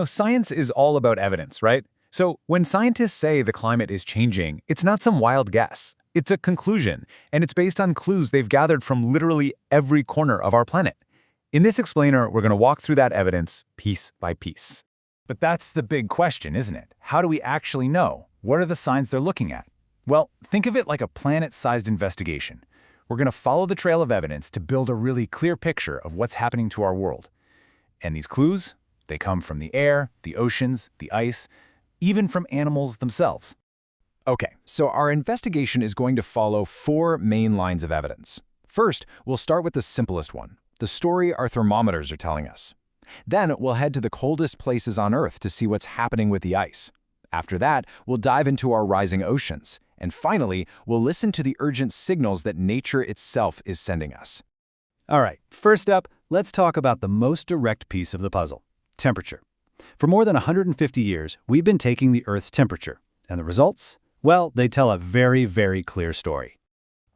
Science is all about evidence, right? So when scientists say the climate is changing, it's not some wild guess. It's a conclusion, and it's based on clues they've gathered from literally every corner of our planet. In this explainer, we're going to walk through that evidence piece by piece. But that's the big question, isn't it? How do we actually know? What are the signs they're looking at? Well, think of it like a planet-sized investigation. We're going to follow the trail of evidence to build a really clear picture of what's happening to our world. And these clues, they come from the air, the oceans, the ice, even from animals themselves. Okay, so our investigation is going to follow 4 main lines of evidence. First, we'll start with the simplest one, the story our thermometers are telling us. Then we'll head to the coldest places on Earth to see what's happening with the ice. After that, we'll dive into our rising oceans. And finally, we'll listen to the urgent signals that nature itself is sending us. All right, first up, let's talk about the most direct piece of the puzzle, temperature. For more than 150 years, we've been taking the Earth's temperature. And the results? Well, they tell a very, very clear story.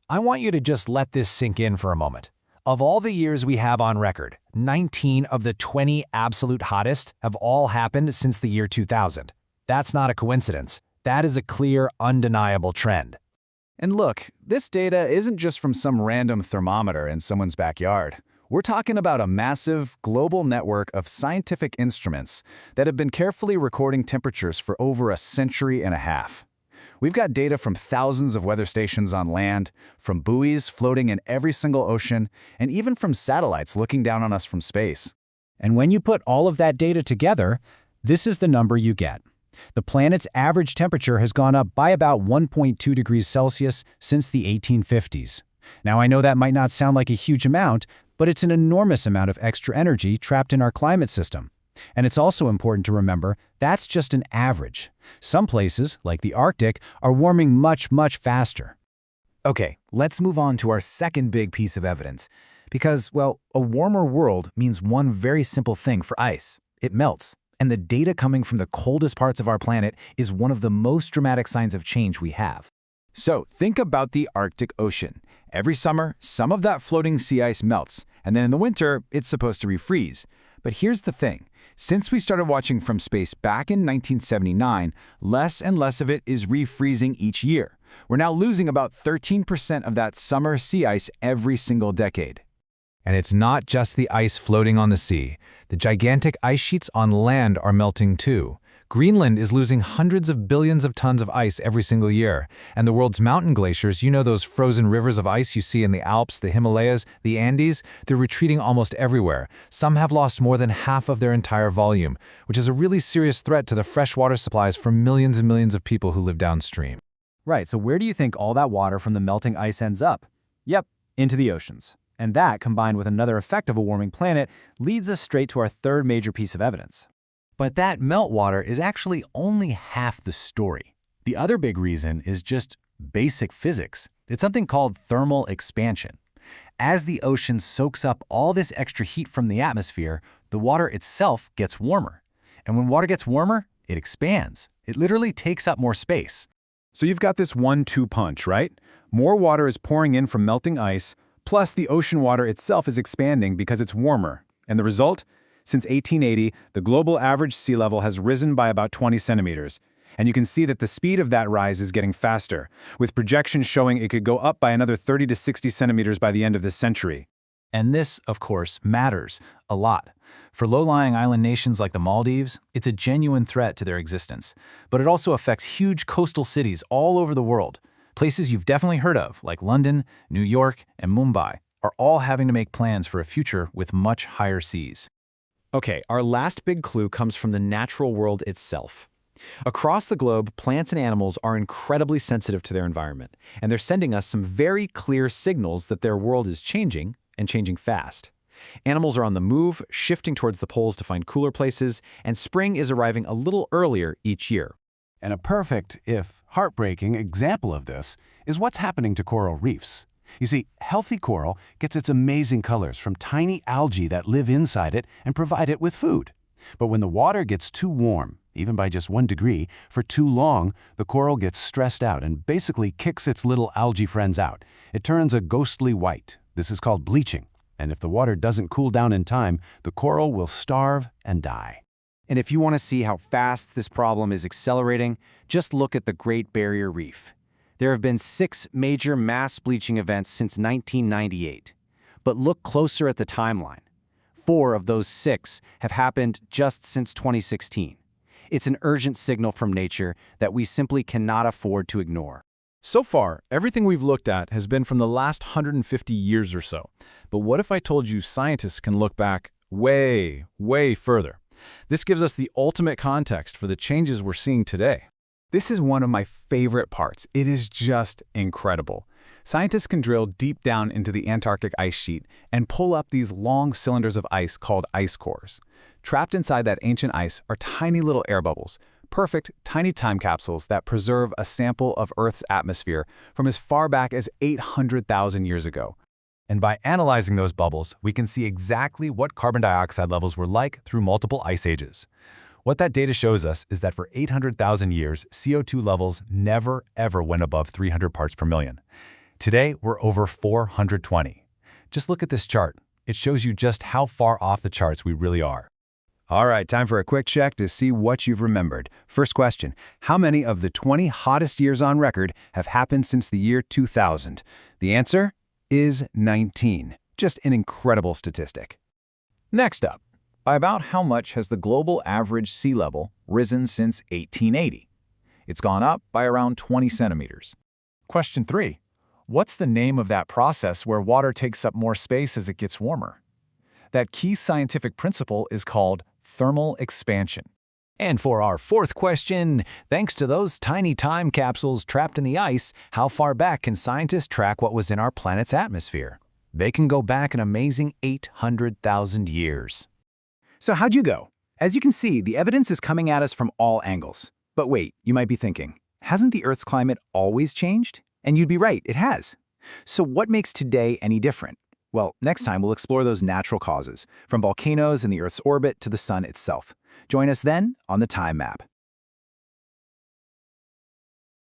I want you to just let this sink in for a moment. Of all the years we have on record, 19 of the 20 absolute hottest have all happened since the year 2000. That's not a coincidence. That is a clear, undeniable trend. And look, this data isn't just from some random thermometer in someone's backyard. We're talking about a massive, global network of scientific instruments that have been carefully recording temperatures for over a century and a half. We've got data from thousands of weather stations on land, from buoys floating in every single ocean, and even from satellites looking down on us from space. And when you put all of that data together, this is the number you get. The planet's average temperature has gone up by about 1.2 degrees Celsius since the 1850s. Now, I know that might not sound like a huge amount, but it's an enormous amount of extra energy trapped in our climate system. And it's also important to remember that's just an average. Some places, like the Arctic, are warming much, much faster. Okay, let's move on to our second big piece of evidence. Because, well, a warmer world means one very simple thing for ice. It melts. And the data coming from the coldest parts of our planet is one of the most dramatic signs of change we have. So think about the Arctic Ocean. Every summer, some of that floating sea ice melts, and then in the winter, it's supposed to refreeze. But here's the thing. Since we started watching from space back in 1979, less and less of it is refreezing each year. We're now losing about 13% of that summer sea ice every single decade. And it's not just the ice floating on the sea. The gigantic ice sheets on land are melting too. Greenland is losing hundreds of billions of tons of ice every single year. And the world's mountain glaciers, those frozen rivers of ice you see in the Alps, the Himalayas, the Andes, they're retreating almost everywhere. Some have lost more than half of their entire volume, which is a really serious threat to the freshwater supplies for millions and millions of people who live downstream. Right, so where do you think all that water from the melting ice ends up? Yep, into the oceans. And that, combined with another effect of a warming planet, leads us straight to our third major piece of evidence. But that meltwater is actually only half the story. The other big reason is just basic physics. It's something called thermal expansion. As the ocean soaks up all this extra heat from the atmosphere, the water itself gets warmer. And when water gets warmer, it expands. It literally takes up more space. So you've got this 1-2 punch, right? More water is pouring in from melting ice, plus the ocean water itself is expanding because it's warmer. And the result? Since 1880, the global average sea level has risen by about 20 centimeters. And you can see that the speed of that rise is getting faster, with projections showing it could go up by another 30 to 60 centimeters by the end of this century. And this, of course, matters a lot. For low-lying island nations like the Maldives, it's a genuine threat to their existence. But it also affects huge coastal cities all over the world. Places you've definitely heard of, like London, New York, and Mumbai, are all having to make plans for a future with much higher seas. Okay, our last big clue comes from the natural world itself. Across the globe, plants and animals are incredibly sensitive to their environment, and they're sending us some very clear signals that their world is changing, and changing fast. Animals are on the move, shifting towards the poles to find cooler places, and spring is arriving a little earlier each year. And a perfect, if heartbreaking, example of this is what's happening to coral reefs. You see, healthy coral gets its amazing colors from tiny algae that live inside it and provide it with food. But when the water gets too warm, even by just 1 degree, for too long, the coral gets stressed out and basically kicks its little algae friends out. It turns a ghostly white. This is called bleaching. And if the water doesn't cool down in time, the coral will starve and die. And if you want to see how fast this problem is accelerating, just look at the Great Barrier Reef. There have been 6 major mass bleaching events since 1998. But look closer at the timeline. 4 of those 6 have happened just since 2016. It's an urgent signal from nature that we simply cannot afford to ignore. So far, everything we've looked at has been from the last 150 years or so. But what if I told you scientists can look back way, way further? This gives us the ultimate context for the changes we're seeing today. This is one of my favorite parts. It is just incredible. Scientists can drill deep down into the Antarctic ice sheet and pull up these long cylinders of ice called ice cores. Trapped inside that ancient ice are tiny little air bubbles, perfect tiny time capsules that preserve a sample of Earth's atmosphere from as far back as 800,000 years ago. And by analyzing those bubbles, we can see exactly what carbon dioxide levels were like through multiple ice ages. What that data shows us is that for 800,000 years, CO2 levels never, ever went above 300 parts per million. Today, we're over 420. Just look at this chart. It shows you just how far off the charts we really are. All right, time for a quick check to see what you've remembered. First question, how many of the 20 hottest years on record have happened since the year 2000? The answer is 19. Just an incredible statistic. Next up, by about how much has the global average sea level risen since 1880? It's gone up by around 20 centimeters. Question 3. What's the name of that process where water takes up more space as it gets warmer? That key scientific principle is called thermal expansion. And for our 4th question, thanks to those tiny time capsules trapped in the ice, how far back can scientists track what was in our planet's atmosphere? They can go back an amazing 800,000 years. So how'd you go? As you can see, the evidence is coming at us from all angles. But wait, you might be thinking, hasn't the Earth's climate always changed? And you'd be right, it has. So what makes today any different? Well, next time we'll explore those natural causes, from volcanoes in the Earth's orbit to the sun itself. Join us then on the Time Map.